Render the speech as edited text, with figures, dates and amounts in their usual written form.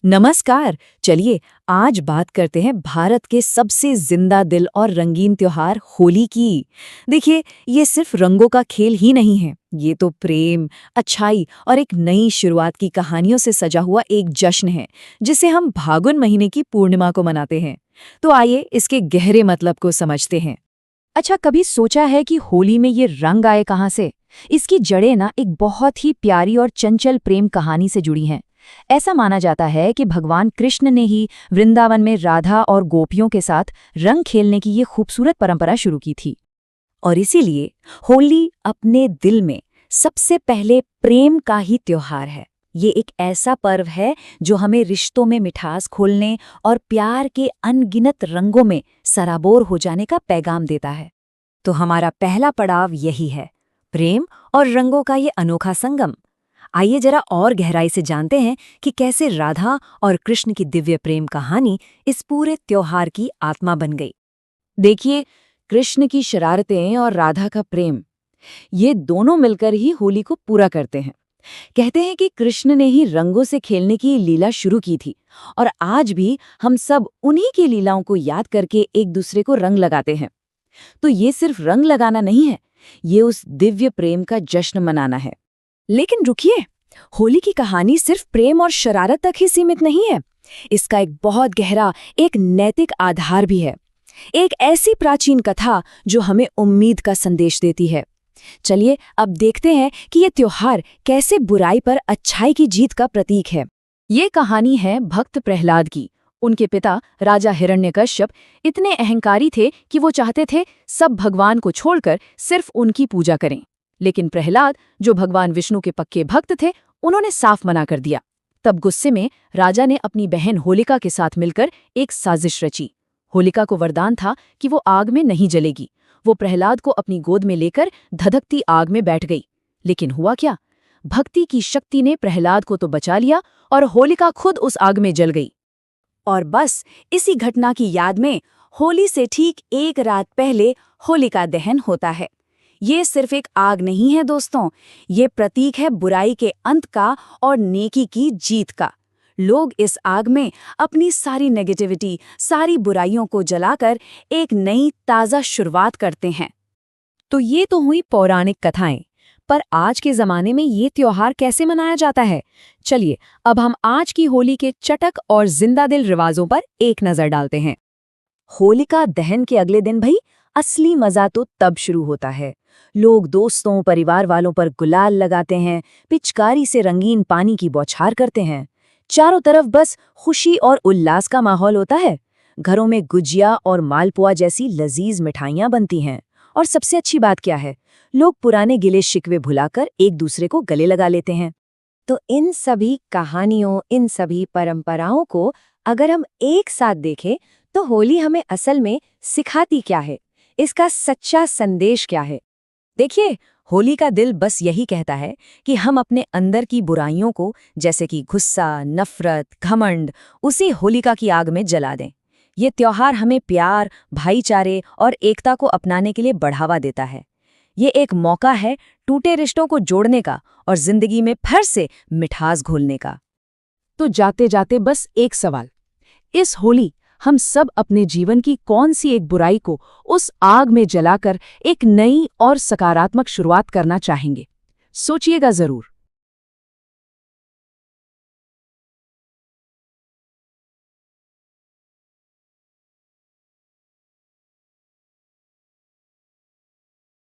नमस्कार। चलिए आज बात करते हैं भारत के सबसे जिंदा दिल और रंगीन त्योहार होली की। देखिए, ये सिर्फ रंगों का खेल ही नहीं है, ये तो प्रेम, अच्छाई और एक नई शुरुआत की कहानियों से सजा हुआ एक जश्न है, जिसे हम फागुन महीने की पूर्णिमा को मनाते हैं। तो आइए इसके गहरे मतलब को समझते हैं। अच्छा, कभी सोचा है कि होली में ये रंग आए कहाँ से? इसकी जड़ें ना एक बहुत ही प्यारी और चंचल प्रेम कहानी से जुड़ी हैं। ऐसा माना जाता है कि भगवान कृष्ण ने ही वृंदावन में राधा और गोपियों के साथ रंग खेलने की ये खूबसूरत परंपरा शुरू की थी। और इसीलिए होली अपने दिल में सबसे पहले प्रेम का ही त्योहार है। ये एक ऐसा पर्व है जो हमें रिश्तों में मिठास खोलने और प्यार के अनगिनत रंगों में सराबोर हो जाने का पैगाम देता है। तो हमारा पहला पड़ाव यही है, प्रेम और रंगों का ये अनोखा संगम। आइए जरा और गहराई से जानते हैं कि कैसे राधा और कृष्ण की दिव्य प्रेम कहानी इस पूरे त्योहार की आत्मा बन गई। देखिए, कृष्ण की शरारतें और राधा का प्रेम, ये दोनों मिलकर ही होली को पूरा करते हैं। कहते हैं कि कृष्ण ने ही रंगों से खेलने की लीला शुरू की थी, और आज भी हम सब उन्हीं की लीलाओं को याद करके एक दूसरे को रंग लगाते हैं। तो ये सिर्फ रंग लगाना नहीं है, ये उस दिव्य प्रेम का जश्न मनाना है। लेकिन रुकिए, होली की कहानी सिर्फ प्रेम और शरारत तक ही सीमित नहीं है। इसका एक बहुत गहरा, एक नैतिक आधार भी है। एक ऐसी प्राचीन कथा जो हमें उम्मीद का संदेश देती है। चलिए अब देखते हैं कि ये त्योहार कैसे बुराई पर अच्छाई की जीत का प्रतीक है। ये कहानी है भक्त प्रहलाद की। उनके पिता राजा हिरण्यकश्यप इतने अहंकारी थे कि वो चाहते थे सब भगवान को छोड़कर सिर्फ उनकी पूजा करें। लेकिन प्रहलाद, जो भगवान विष्णु के पक्के भक्त थे, उन्होंने साफ मना कर दिया। तब गुस्से में राजा ने अपनी बहन होलिका के साथ मिलकर एक साजिश रची। होलिका को वरदान था कि वो आग में नहीं जलेगी। वो प्रहलाद को अपनी गोद में लेकर धधकती आग में बैठ गई। लेकिन हुआ क्या? भक्ति की शक्ति ने प्रहलाद को तो बचा लिया, और होलिका खुद उस आग में जल गई। और बस इसी घटना की याद में होली से ठीक एक रात पहले होलिका दहन होता है। ये सिर्फ एक आग नहीं है दोस्तों, ये प्रतीक है बुराई के अंत का और नेकी की जीत का। लोग इस आग में अपनी सारी नेगेटिविटी, सारी बुराइयों को जलाकर एक नई ताज़ा शुरुआत करते हैं। तो ये तो हुई पौराणिक कथाएं, पर आज के ज़माने में ये त्योहार कैसे मनाया जाता है? चलिए अब हम आज की होली के चटक और जिंदादिल रिवाजों पर एक नज़र डालते हैं। होलिका दहन के अगले दिन भाई असली मजा तो तब शुरू होता है। लोग दोस्तों, परिवार वालों पर गुलाल लगाते हैं, पिचकारी से रंगीन पानी की बौछार करते हैं। चारों तरफ बस खुशी और उल्लास का माहौल होता है। घरों में गुजिया और मालपुआ जैसी लजीज मिठाइयाँ बनती हैं। और सबसे अच्छी बात क्या है? लोग पुराने गिले शिकवे भुलाकर एक दूसरे को गले लगा लेते हैं। तो इन सभी कहानियों, इन सभी परंपराओं को अगर हम एक साथ देखें तो होली हमें असल में सिखाती क्या है? इसका सच्चा संदेश क्या है? देखिए, होली का दिल बस यही कहता है कि हम अपने अंदर की बुराइयों को, जैसे कि गुस्सा, नफरत, घमंड, उसी होलिका की आग में जला दें। ये त्योहार हमें प्यार, भाईचारे और एकता को अपनाने के लिए बढ़ावा देता है। ये एक मौका है टूटे रिश्तों को जोड़ने का और जिंदगी में फिर से मिठास घोलने का। तो जाते जाते बस एक सवाल, इस होली हम सब अपने जीवन की कौन सी एक बुराई को उस आग में जलाकर एक नई और सकारात्मक शुरुआत करना चाहेंगे? सोचिएगा जरूर।